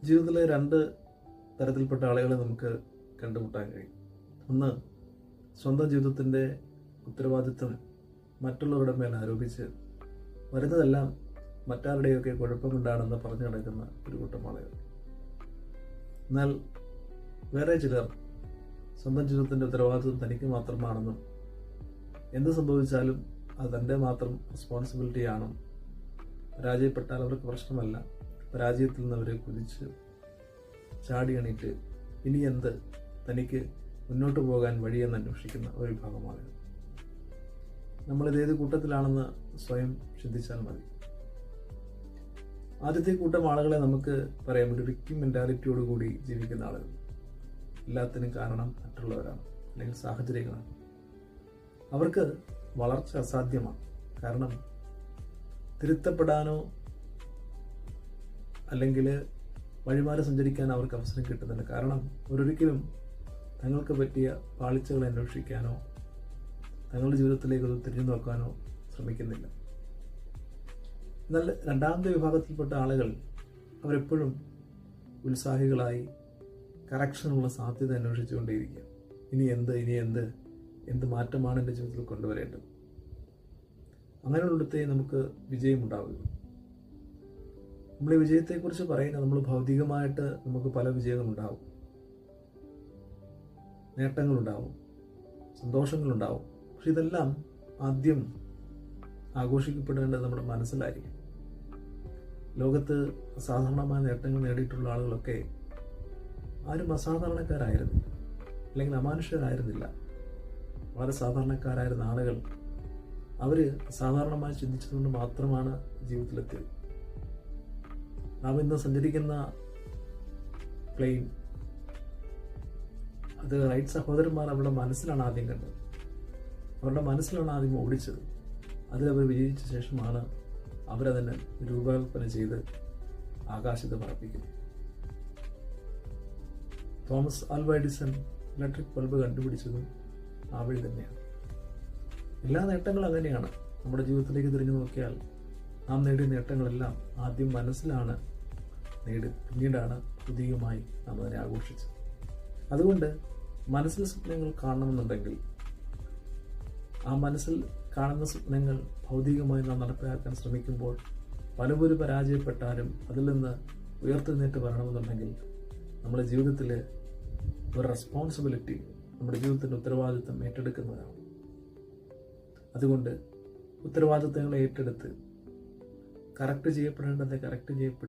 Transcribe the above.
ജീവിതത്തിലെ രണ്ട് തരത്തിൽപ്പെട്ട ആളുകളെ നമുക്ക് കണ്ടുമുട്ടാൻ കഴിയും. ഒന്ന്, സ്വന്തം ജീവിതത്തിൻ്റെ ഉത്തരവാദിത്വം മറ്റുള്ളവരുടെ മേൽ ആരോപിച്ച് വരുന്നതെല്ലാം മറ്റാരുടെയൊക്കെ കുഴപ്പം കൊണ്ടാണെന്ന് പറഞ്ഞു നടക്കുന്ന ഒരു കൂട്ടം ആളുകൾ. എന്നാൽ വേറെ ചിലർ സ്വന്തം ജീവിതത്തിൻ്റെ ഉത്തരവാദിത്വം തനിക്ക് മാത്രമാണെന്നും എന്ത് സംഭവിച്ചാലും അത് തൻ്റെ മാത്രം റെസ്പോൺസിബിലിറ്റിയാണ്, പരാജയപ്പെട്ടാൽ അവർക്ക് പ്രശ്നമല്ല, പരാജയത്തിൽ നിന്ന് അവരെ കുതിച്ച് ചാടി എണീറ്റ് ഇനി എന്ത് തനിക്ക് മുന്നോട്ട് പോകാൻ വഴിയെന്ന് അന്വേഷിക്കുന്ന ഒരു വിഭാഗമാണ്. നമ്മളിതേത് കൂട്ടത്തിലാണെന്ന് സ്വയം ചിന്തിച്ചാൽ മതി. ആദ്യത്തെ കൂട്ടം ആളുകളെ നമുക്ക് പറയാം ഒരു വിക്ടിം മെൻറ്റാലിറ്റിയോടുകൂടി ജീവിക്കുന്ന ആളുകൾ. എല്ലാത്തിനും കാരണം മറ്റുള്ളവരാണ് അല്ലെങ്കിൽ സാഹചര്യങ്ങളാണ്. അവർക്ക് വളർച്ച അസാധ്യമാണ്. കാരണം തിരുത്തപ്പെടാനോ അല്ലെങ്കിൽ വഴിമാറി സഞ്ചരിക്കാൻ അവർക്ക് അവസരം കിട്ടുന്നില്ല. കാരണം ഒരിക്കലും തങ്ങൾക്ക് പറ്റിയ പാളിച്ചകൾ അന്വേഷിക്കാനോ തങ്ങളുടെ ജീവിതത്തിലേക്ക് തിരിഞ്ഞു നോക്കാനോ ശ്രമിക്കുന്നില്ല. എന്നാൽ രണ്ടാമത്തെ വിഭാഗത്തിൽപ്പെട്ട ആളുകൾ അവരെപ്പോഴും ഉത്സാഹികളായി കറക്ഷനുള്ള സാധ്യത അന്വേഷിച്ചുകൊണ്ടേയിരിക്കുക. ഇനി എന്ത് മാറ്റമാണ് എൻ്റെ ജീവിതത്തിൽ കൊണ്ടുവരേണ്ടത്. അങ്ങനെയുള്ളിടത്തേ നമുക്ക് വിജയമുണ്ടാവുക. നമ്മൾ ഈ വിജയത്തെക്കുറിച്ച് പറയുന്നത് നമ്മൾ ഭൗതികമായിട്ട് നമുക്ക് പല വിജയങ്ങളുണ്ടാവും, നേട്ടങ്ങളുണ്ടാവും, സന്തോഷങ്ങളുണ്ടാവും. പക്ഷെ ഇതെല്ലാം ആദ്യം ആഘോഷിക്കപ്പെടേണ്ടത് നമ്മുടെ മനസ്സിലായിരിക്കും. ലോകത്ത് അസാധാരണമായ നേട്ടങ്ങൾ നേടിയിട്ടുള്ള ആളുകളൊക്കെ ആരും അസാധാരണക്കാരായിരുന്നില്ല, അല്ലെങ്കിൽ അമാനുഷ്യരായിരുന്നില്ല. വളരെ സാധാരണക്കാരായിരുന്ന ആളുകൾ അവർ അസാധാരണമായി ചിന്തിച്ചതുകൊണ്ട് മാത്രമാണ് ജീവിതത്തിലെത്തിയത്. നാം ഇന്ന് സഞ്ചരിക്കുന്ന പ്ലെയിൻ, അത് റൈറ്റ് സഹോദരന്മാർ അവരുടെ മനസ്സിലാണ് ആദ്യം കണ്ടത്, അവരുടെ മനസ്സിലാണ് ആദ്യം ഓടിച്ചത്. അതിലവർ വിജയിച്ച ശേഷമാണ് അവരതിനെ രൂപകൽപ്പന ചെയ്ത് ആകാശത്ത് പറപ്പിക്കുന്നത്. Thomas Alva Edison electric bulb കണ്ടുപിടിച്ചതും ആ വഴി തന്നെയാണ്. എല്ലാ നേട്ടങ്ങളും അങ്ങനെയാണ്. നമ്മുടെ ജീവിതത്തിലേക്ക് തിരിഞ്ഞു നോക്കിയാൽ നാം നേടിയ നേട്ടങ്ങളെല്ലാം ആദ്യം മനസ്സിലാണ് പിന്നീടാണ് ഭൗതികമായി നാം അതിനെ ആഘോഷിച്ചത്. അതുകൊണ്ട് മനസ്സിൽ സ്വപ്നങ്ങൾ കാണണമെന്നുണ്ടെങ്കിൽ ആ മനസ്സിൽ കാണുന്ന സ്വപ്നങ്ങൾ ഭൗതികമായി നാം നടപ്പിലാക്കാൻ ശ്രമിക്കുമ്പോൾ പലപ്പോഴും പരാജയപ്പെട്ടാലും അതിൽ നിന്ന് ഉയർത്തെഴുന്നേറ്റ് വരണമെന്നുണ്ടെങ്കിൽ നമ്മുടെ ജീവിതത്തിൽ ഒരു റെസ്പോൺസിബിലിറ്റി, നമ്മുടെ ജീവിതത്തിൻ്റെ ഉത്തരവാദിത്വം ഏറ്റെടുക്കുന്നതാണ്. അതുകൊണ്ട് ഉത്തരവാദിത്തങ്ങളെ ഏറ്റെടുത്ത് കറക്റ്റ് ചെയ്യപ്പെടേണ്ടത് കറക്റ്റ് ചെയ്യപ്പെടും.